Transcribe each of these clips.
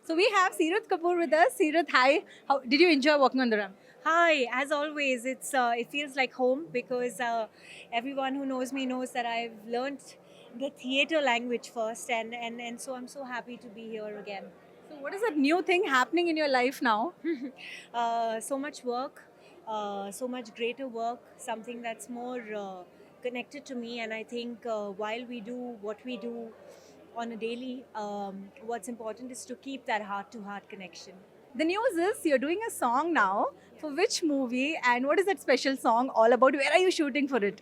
So we have Seerath Kapoor with us. Seerath, hi. How did you enjoy walking on the ramp? Hi, as always, it feels like home because everyone who knows me knows that I've learned the theater language first, and so I'm so happy to be here again. So what is that new thing happening in your life now? So much work, so much greater work, something that's more connected to me, and I think while we do what we do on a daily, what's important is to keep that heart-to-heart connection. The news is you're doing a song now. For which movie and what is that special song all about? Where are you shooting for it?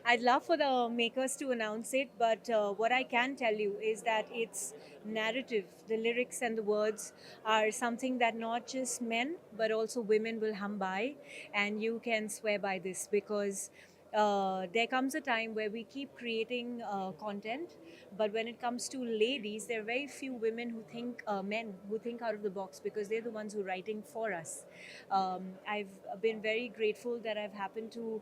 I'd love for the makers to announce it, but what I can tell you is that it's narrative. The lyrics and the words are something that not just men but also women will hum by, and you can swear by this because there comes a time where we keep creating content, but when it comes to ladies, there are very few women who think, men who think out of the box because they're the ones who are writing for us. I've been very grateful that I've happened to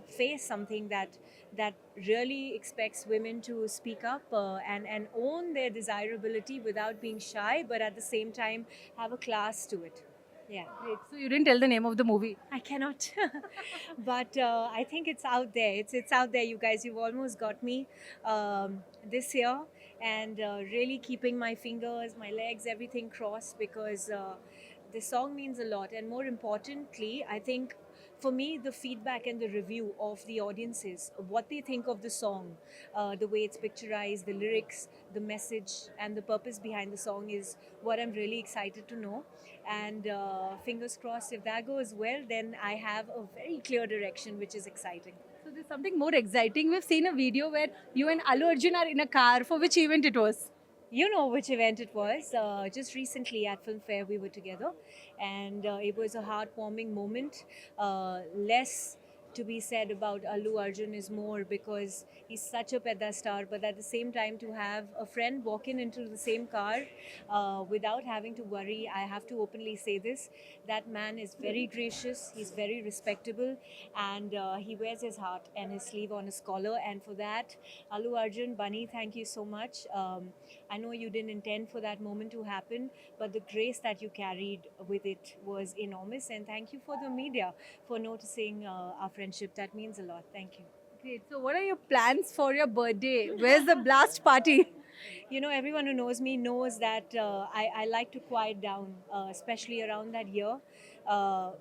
face something that really expects women to speak up and own their desirability without being shy, but at the same time have a class to it. Yeah. Great. So you didn't tell the name of the movie. I cannot, but I think it's out there. It's out there, you guys. You've almost got me this year, and really keeping my fingers, my legs, everything crossed because the song means a lot. And more importantly, I think for me, the feedback and the review of the audiences, what they think of the song, the way it's picturized, the lyrics, the message, and the purpose behind the song is what I'm really excited to know. And fingers crossed, if that goes well, then I have a very clear direction, which is exciting. So there's something more exciting. We've seen a video where you and Allu Arjun are in a car. For which event it was? You know which event it was. Just recently at Film Fair, we were together, and it was a heartwarming moment. Less to be said about Allu Arjun is more because he's such a pedda star, but at the same time, to have a friend walk in into the same car without having to worry, I have to openly say this, that man is very gracious, he's very respectable, and he wears his heart and his sleeve on his collar. And for that, Allu Arjun, Bunny, thank you so much. I know you didn't intend for that moment to happen, but the grace that you carried with it was enormous. And thank you for the media for noticing our friendship. That means a lot. Thank you. Great. So what are your plans for your birthday? Where's the blast party? You know, everyone who knows me knows that I like to quiet down, especially around that year,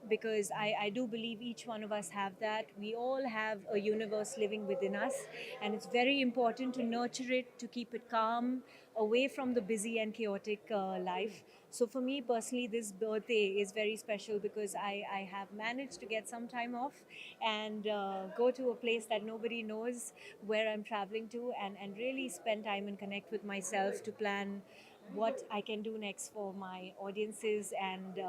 because I do believe each one of us have that. We all have a universe living within us, and it's very important to nurture it, to keep it calm, away from the busy and chaotic life. So for me personally, this birthday is very special because I have managed to get some time off and go to a place that nobody knows where I'm traveling to, and really spend time and connect with myself to plan what I can do next for my audiences and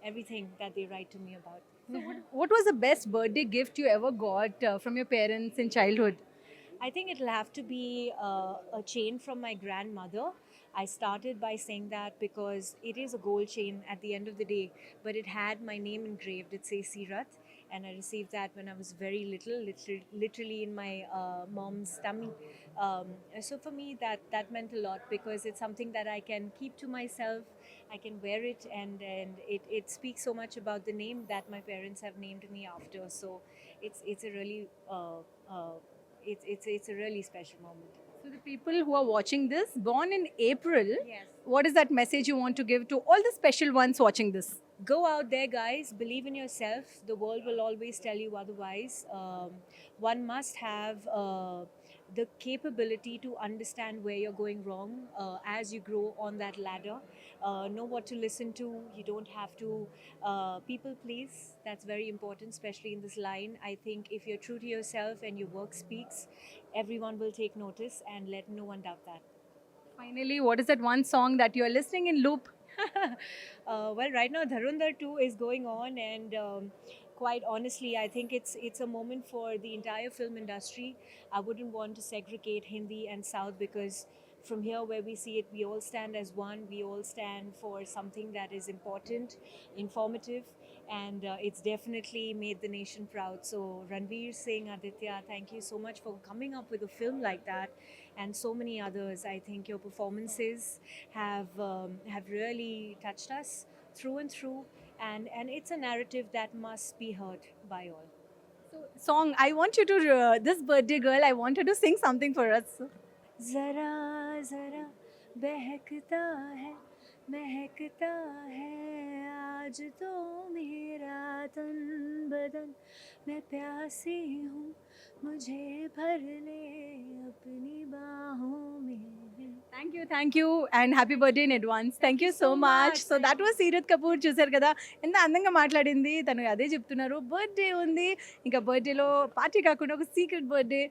everything that they write to me about. So what was the best birthday gift you ever got from your parents in childhood? I think it'll have to be a chain from my grandmother. I started by saying that because it is a gold chain at the end of the day, but it had my name engraved. It says Sirat, and I received that when I was very little, literally in my mom's tummy. So for me, that meant a lot because it's something that I can keep to myself. I can wear it, and it speaks so much about the name that my parents have named me after. So it's a really it's a really special moment. So the people who are watching this, born in April, Yes. what is that message you want to give to all the special ones watching this? Go out there, guys. Believe in yourself. The world will always tell you otherwise. One must have the capability to understand where you're going wrong as you grow on that ladder. Know what to listen to. You don't have to people please. That's very important, especially in this line. I think if you're true to yourself and your work speaks, everyone will take notice, and let no one doubt that. Finally, what is that one song that you are listening in loop? Well, right now Dharundhar 2 is going on, and quite honestly, I think it's a moment for the entire film industry. I wouldn't want to segregate Hindi and South because from here where we see it, we all stand as one. We all stand for something that is important, informative, and it's definitely made the nation proud. So Ranveer Singh, Aditya, thank you so much for coming up with a film like that. and so many others. I think your performances have really touched us through and through, and it's a narrative that must be heard by all. So, song, I want you to, this birthday girl, I want her to sing something for us. जरा जरा बहकता है महकता है आज तो मेरा तन बदन मैं प्यासी हूँ मुझे भर ले अपनी बाहों में. Thank you and happy birthday in advance. Thank you so much. So that was Seerat Kapoor. చూసారు కదా ఎంత అందంగా మాట్లాడింది తను. అదే చెప్తున్నారు, బర్త్డే ఉంది, ఇంకా బర్త్డేలో పార్టీ కాకుండా ఒక సీక్రెట్ బర్త్డే,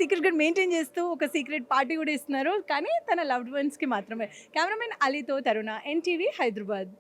సీక్రెట్గా మెయింటైన్ చేస్తూ ఒక సీక్రెట్ పార్టీ కూడా ఇస్తున్నారు, కానీ తన లవ్డ్ వన్స్కి మాత్రమే. కెమెరామెన్ అలీతో తరుణ, ఎన్టీవీ హైదరాబాద్.